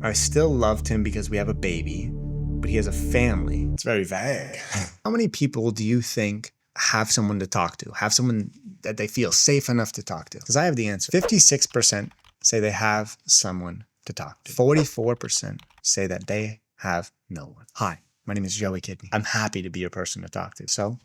I still loved him because we have a baby, but he has a family. It's very vague. How many people do you think have someone to talk to, have someone that they feel safe enough to talk to? Because I have the answer. 56% say they have someone to talk to. 44% say that they have no one. Hi, my name is Joey Kidney. I'm happy to be your person to talk to. So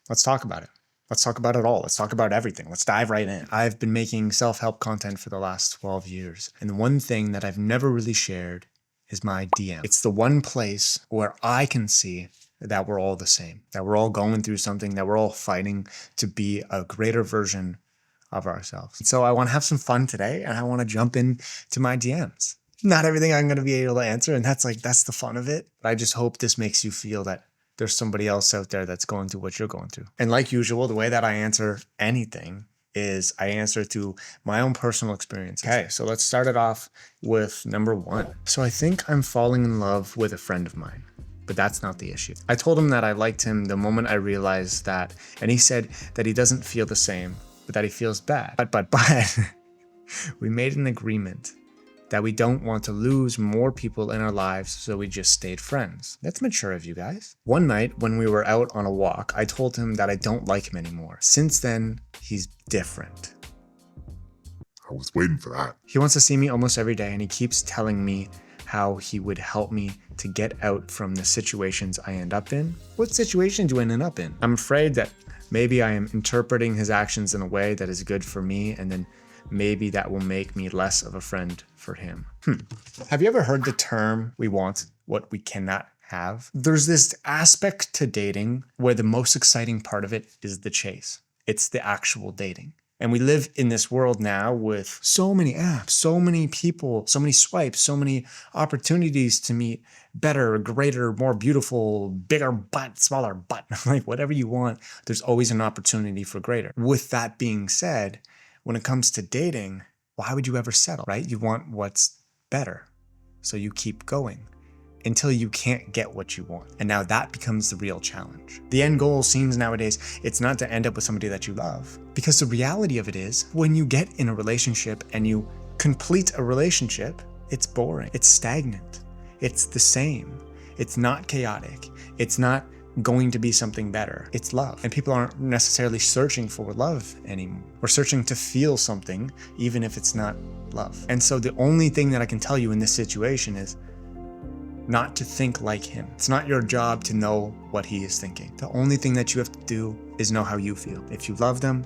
let's talk about it. Let's talk about it all. Let's talk about everything. Let's dive right in. I've been making self-help content for the last 12 years. And the one thing that I've never really shared is my DM. It's the one place where I can see that we're all the same, that we're all going through something, that we're all fighting to be a greater version of ourselves. And so I want to have some fun today, and I want to jump into my DMs. Not everything I'm going to be able to answer, and that's the fun of it. But I just hope this makes you feel that there's somebody else out there that's going through what you're going through. And like usual, the way that I answer anything is I answer through my own personal experiences. Okay, so let's start it off with number one. So I think I'm falling in love with a friend of mine, but that's not the issue. I told him that I liked him the moment I realized that, and he said that he doesn't feel the same, but that he feels bad. But we made an agreement that we don't want to lose more people in our lives, so we just stayed friends. That's mature of you guys. One night when we were out on a walk, I told him that I don't like him anymore. Since then, he's different. I was waiting for that. He wants to see me almost every day, and he keeps telling me how he would help me to get out from the situations I end up in. What situations do I end up in? I'm afraid that maybe I am interpreting his actions in a way that is good for me, and then maybe that will make me less of a friend for him. Have you ever heard the term, we want what we cannot have? There's this aspect to dating where the most exciting part of it is the chase. It's the actual dating. And we live in this world now with so many apps, so many people, so many swipes, so many opportunities to meet better, greater, more beautiful, bigger butt, smaller butt, like whatever you want, there's always an opportunity for greater. With that being said, when it comes to dating, why would you ever settle, right? You want what's better. So you keep going until you can't get what you want. And now that becomes the real challenge. The end goal seems nowadays, it's not to end up with somebody that you love. Because the reality of it is, when you get in a relationship and you complete a relationship, it's boring, it's stagnant, it's the same, it's not chaotic, it's not going to be something better. It's love. And people aren't necessarily searching for love anymore. We're searching to feel something, even if it's not love. And so the only thing that I can tell you in this situation is not to think like him. It's not your job to know what he is thinking. The only thing that you have to do is know how you feel. If you love them,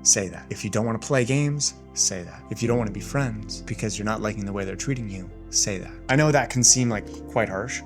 say that. If you don't want to play games, say that. If you don't want to be friends because you're not liking the way they're treating you, say that. I know that can seem like quite harsh.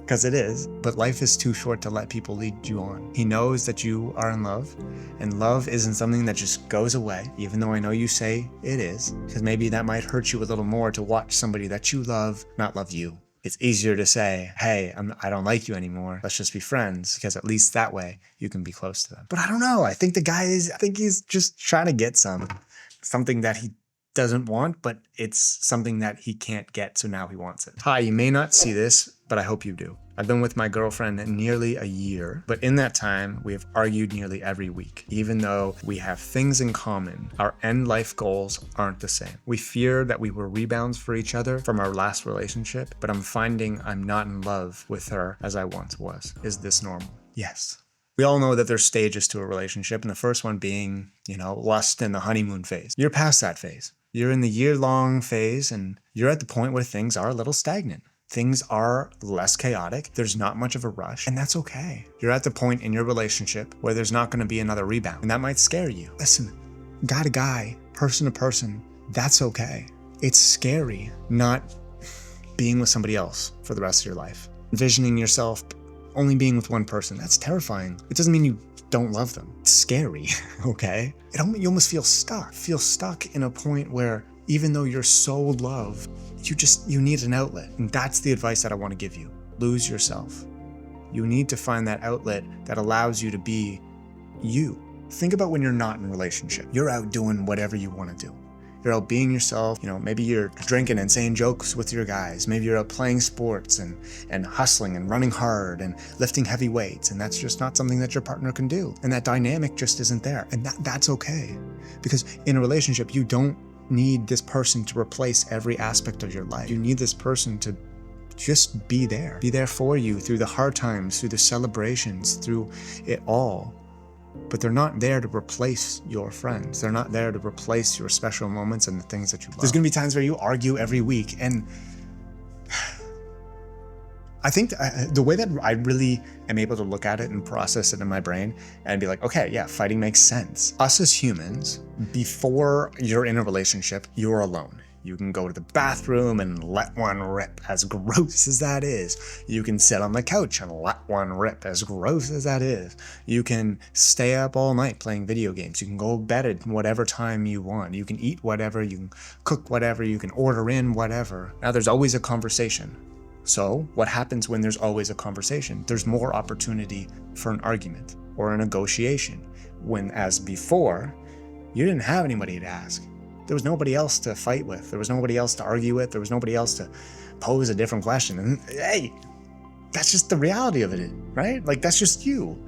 Because it is, but life is too short to let people lead you on. He knows that you are in love, and love isn't something that just goes away, even though I know you say it is, because maybe that might hurt you a little more to watch somebody that you love not love you. It's easier to say, hey, I don't like you anymore, let's just be friends, because at least that way you can be close to them. But I don't know, I think he's just trying to get something that he doesn't want, but it's something that he can't get, so now he wants it. Hi, you may not see this, but I hope you do. I've been with my girlfriend nearly a year, but in that time, we have argued nearly every week. Even though we have things in common, our end life goals aren't the same. We fear that we were rebounds for each other from our last relationship, but I'm finding I'm not in love with her as I once was. Is this normal? Yes. We all know that there's stages to a relationship, and the first one being, lust and the honeymoon phase. You're past that phase. You're in the year-long phase, and you're at the point where things are a little stagnant. Things are less chaotic. There's not much of a rush, and that's okay. You're at the point in your relationship where there's not going to be another rebound, and that might scare you. Listen, guy to guy, person to person, that's okay. It's scary not being with somebody else for the rest of your life. Envisioning yourself only being with one person, that's terrifying. It doesn't mean you don't love them. It's scary, okay? You almost feel stuck. Feel stuck in a point where even though you're so loved, you need an outlet. And that's the advice that I want to give you. Lose yourself. You need to find that outlet that allows you to be you. Think about when you're not in a relationship. You're out doing whatever you want to do. You're out being yourself. Maybe you're drinking and saying jokes with your guys. Maybe you're out playing sports and hustling and running hard and lifting heavy weights. And that's just not something that your partner can do. And that dynamic just isn't there. And that's okay. Because in a relationship, you don't need this person to replace every aspect of your life. You need this person to just be there for you through the hard times, through the celebrations, through it all. But they're not there to replace your friends. They're not there to replace your special moments and the things that you love. There's gonna be times where you argue every week, and I think the way that I really am able to look at it and process it in my brain and be like, okay, yeah, fighting makes sense. Us as humans, before you're in a relationship, you're alone. You can go to the bathroom and let one rip, as gross as that is. You can sit on the couch and let one rip, as gross as that is. You can stay up all night playing video games. You can go to bed at whatever time you want. You can eat whatever, you can cook whatever, you can order in whatever. Now there's always a conversation. So what happens when there's always a conversation? There's more opportunity for an argument or a negotiation. When, as before, you didn't have anybody to ask. There was nobody else to fight with. There was nobody else to argue with. There was nobody else to pose a different question. And hey, that's just the reality of it, right? Like, that's just you.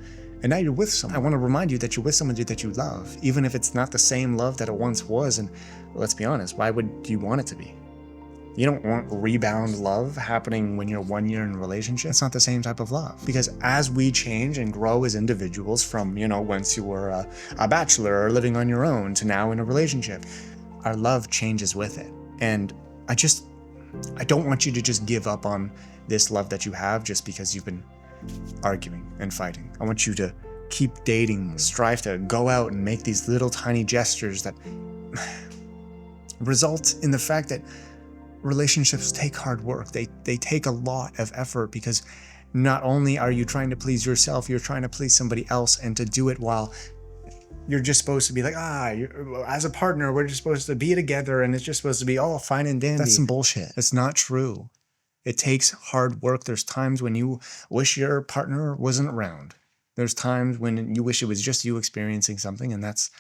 And now you're with someone. I want to remind you that you're with someone that you love, even if it's not the same love that it once was. And let's be honest, why would you want it to be? You don't want rebound love happening when you're 1 year in a relationship. It's not the same type of love. Because as we change and grow as individuals from, once you were a bachelor or living on your own to now in a relationship, our love changes with it. And I don't want you to just give up on this love that you have just because you've been arguing and fighting. I want you to keep dating, strive to go out and make these little tiny gestures that result in the fact that relationships take hard work. They take a lot of effort, because not only are you trying to please yourself, you're trying to please somebody else, and to do it while you're just supposed to be like, as a partner, we're just supposed to be together and it's just supposed to be all fine and dandy. That's some bullshit. It's not true. It takes hard work. There's times when you wish your partner wasn't around. There's times when you wish it was just you experiencing something, and that's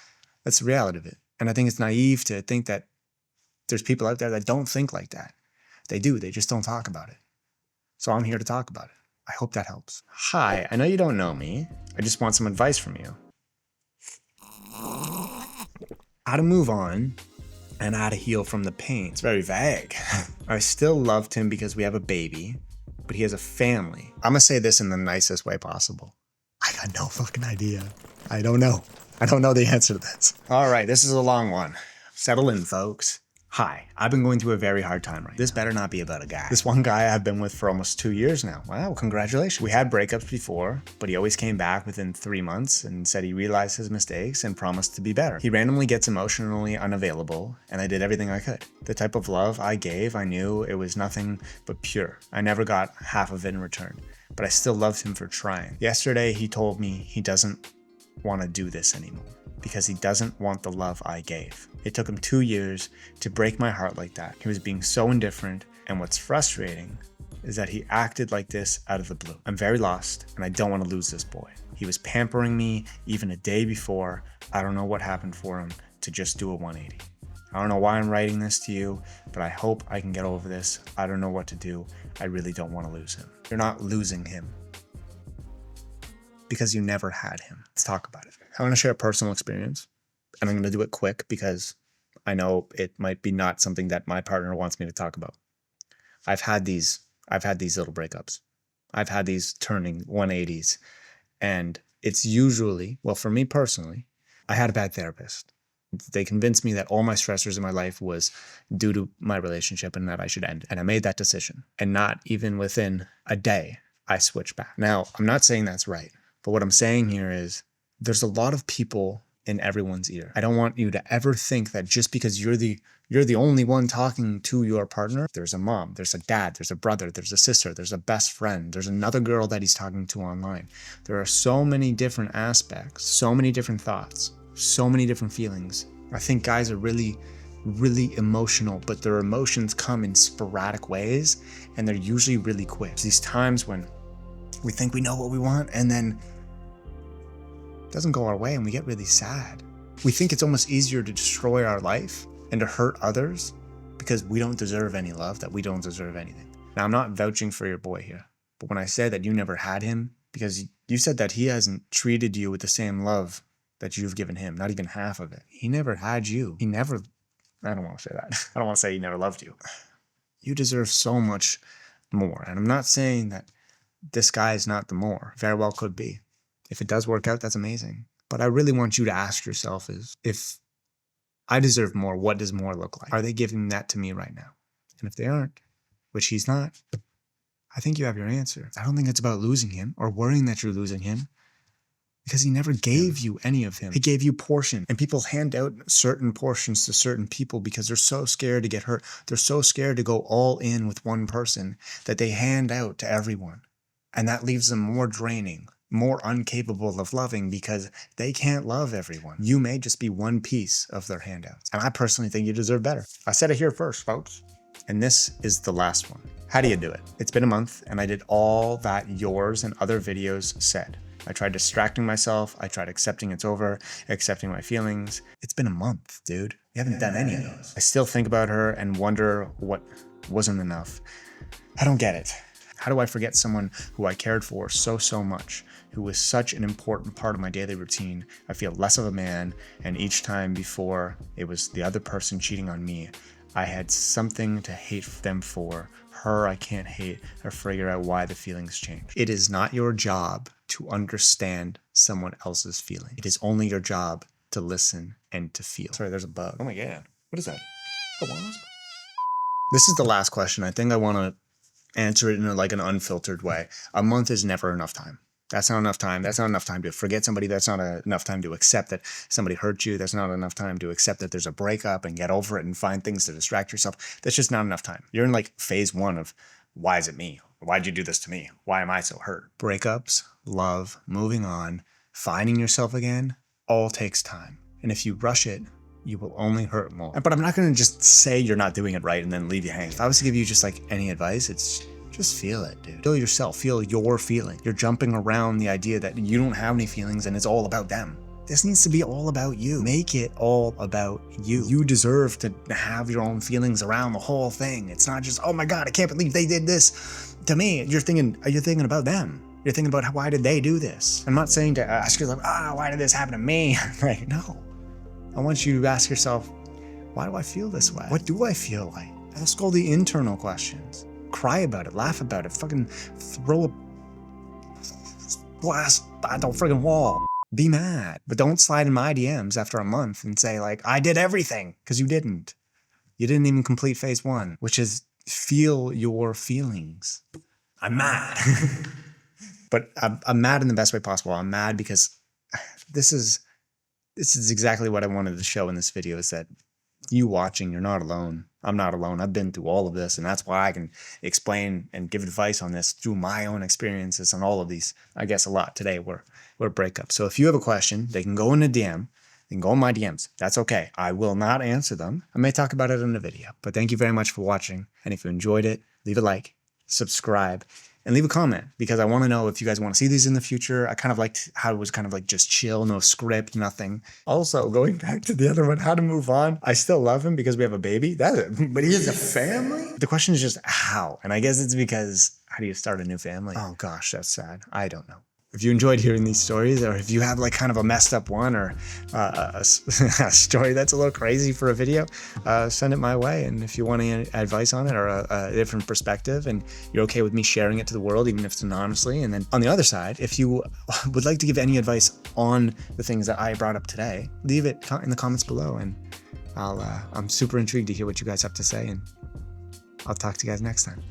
the reality of it. And I think it's naive to think that there's people out there that don't think like that. They do, they just don't talk about it. So I'm here to talk about it. I hope that helps. Hi, I know you don't know me. I just want some advice from you. How to move on and how to heal from the pain. It's very vague. I still loved him because we have a baby, but he has a family. I'm gonna say this in the nicest way possible. I got no fucking idea. I don't know. I don't know the answer to this. All right, this is a long one. Settle in, folks. Hi, I've been going through a very hard time right now. This better not be about a guy. This one guy I've been with for almost 2 years now. Wow, congratulations. We had breakups before, but he always came back within 3 months and said he realized his mistakes and promised to be better. He randomly gets emotionally unavailable, and I did everything I could. The type of love I gave, I knew it was nothing but pure. I never got half of it in return, but I still loved him for trying. Yesterday, he told me he doesn't want to do this anymore because he doesn't want the love I gave. It took him 2 years to break my heart like that. He was being so indifferent, and what's frustrating is that he acted like this out of the blue. I'm very lost, and I don't want to lose this boy. He was pampering me even a day before. I don't know what happened for him to just do a 180. I don't know why I'm writing this to you, but I hope I can get over this. I don't know what to do. I really don't want to lose him. You're not losing him because you never had him. Let's talk about it. I want to share a personal experience, and I'm going to do it quick because I know it might be not something that my partner wants me to talk about. I've had these little breakups. I've had these turning 180s, and it's usually, well, for me personally, I had a bad therapist. They convinced me that all my stressors in my life was due to my relationship and that I should end it. And I made that decision. And not even within a day, I switched back. Now, I'm not saying that's right. But what I'm saying here is there's a lot of people in everyone's ear. I don't want you to ever think that just because you're the only one talking to your partner, there's a mom, there's a dad, there's a brother, there's a sister, there's a best friend, there's another girl that he's talking to online. There are so many different aspects, so many different thoughts, so many different feelings. I think guys are really, really emotional, but their emotions come in sporadic ways, and they're usually really quick. There's these times when we think we know what we want, and then it doesn't go our way, and we get really sad. We think it's almost easier to destroy our life and to hurt others because we don't deserve any love, that we don't deserve anything. Now, I'm not vouching for your boy here, but when I say that you never had him, because you said that he hasn't treated you with the same love that you've given him, not even half of it. He never had you. He never I don't want to say that. I don't want to say he never loved you. You deserve so much more. And I'm not saying that this guy is not the more. Very well could be. If it does work out, that's amazing. But I really want you to ask yourself is, if I deserve more, what does more look like? Are they giving that to me right now? And if they aren't, which he's not, I think you have your answer. I don't think it's about losing him or worrying that you're losing him, because he never gave you any of him. He gave you portion. And people hand out certain portions to certain people because they're so scared to get hurt. They're so scared to go all in with one person that they hand out to everyone. And that leaves them more draining, more incapable of loving, because they can't love everyone. You may just be one piece of their handouts. And I personally think you deserve better. I said it here first, folks. And this is the last one. How do you do it? It's been a month and I did all that yours and other videos said. I tried distracting myself. I tried accepting it's over, accepting my feelings. It's been a month, dude. You haven't done any of those. I still think about her and wonder what wasn't enough. I don't get it. How do I forget someone who I cared for so much, who was such an important part of my daily routine? I feel less of a man, and each time before it was the other person cheating on me, I had something to hate them for. Her I can't hate or figure out why the feelings change. It is not your job to understand someone else's feeling. It is only your job to listen and to feel. Sorry, there's a bug. Oh my God. What is that? A wasp? This is the last question. I think I want to answer it in like an unfiltered way. A month is never enough time. That's not enough time. That's not enough time to forget somebody. That's not enough time to accept that somebody hurt you. That's not enough time to accept that there's a breakup and get over it and find things to distract yourself. That's just not enough time. You're in like phase 1 of, why is it me? Why'd you do this to me? Why am I so hurt? Breakups, love, moving on, finding yourself again, all takes time. And if you rush it, you will only hurt more. But I'm not going to just say you're not doing it right and then leave you hanging. If I was to give you just like any advice, it's just feel it, dude. Feel yourself, feel your feeling. You're jumping around the idea that you don't have any feelings and it's all about them. This needs to be all about you. Make it all about you. You deserve to have your own feelings around the whole thing. It's not just, oh my God, I can't believe they did this to me. You're thinking about them. You're thinking about why did they do this? I'm not saying to ask yourself, why did this happen to me? Right? No. I want you to ask yourself, why do I feel this way? What do I feel like? Ask all the internal questions. Cry about it, laugh about it, fucking throw a glass at the friggin' wall. Be mad, but don't slide in my DMs after a month and say like, I did everything, because you didn't. You didn't even complete phase 1, which is feel your feelings. I'm mad. But I'm mad in the best way possible. I'm mad because this is exactly what I wanted to show in this video, is that you watching, you're not alone. I'm not alone. I've been through all of this, and that's why I can explain and give advice on this through my own experiences on all of these. I guess a lot today were breakups. So if you have a question, they can go in a DM. They can go in my DMs. That's okay. I will not answer them. I may talk about it in a video. But thank you very much for watching. And if you enjoyed it, leave a like, subscribe, and leave a comment, because I want to know if you guys want to see these in the future. I kind of liked how it was kind of like just chill, no script, nothing. Also, going back to the other one, how to move on. I still love him because we have a baby. But he has a family? The question is just how. And I guess it's because, how do you start a new family? Oh gosh, that's sad. I don't know. If you enjoyed hearing these stories, or if you have like kind of a messed up one, or a story that's a little crazy for a video, send it my way. And if you want any advice on it, or a different perspective, and you're okay with me sharing it to the world, even if it's anonymously. And then on the other side, if you would like to give any advice on the things that I brought up today, leave it in the comments below. And I'm super intrigued to hear what you guys have to say. And I'll talk to you guys next time.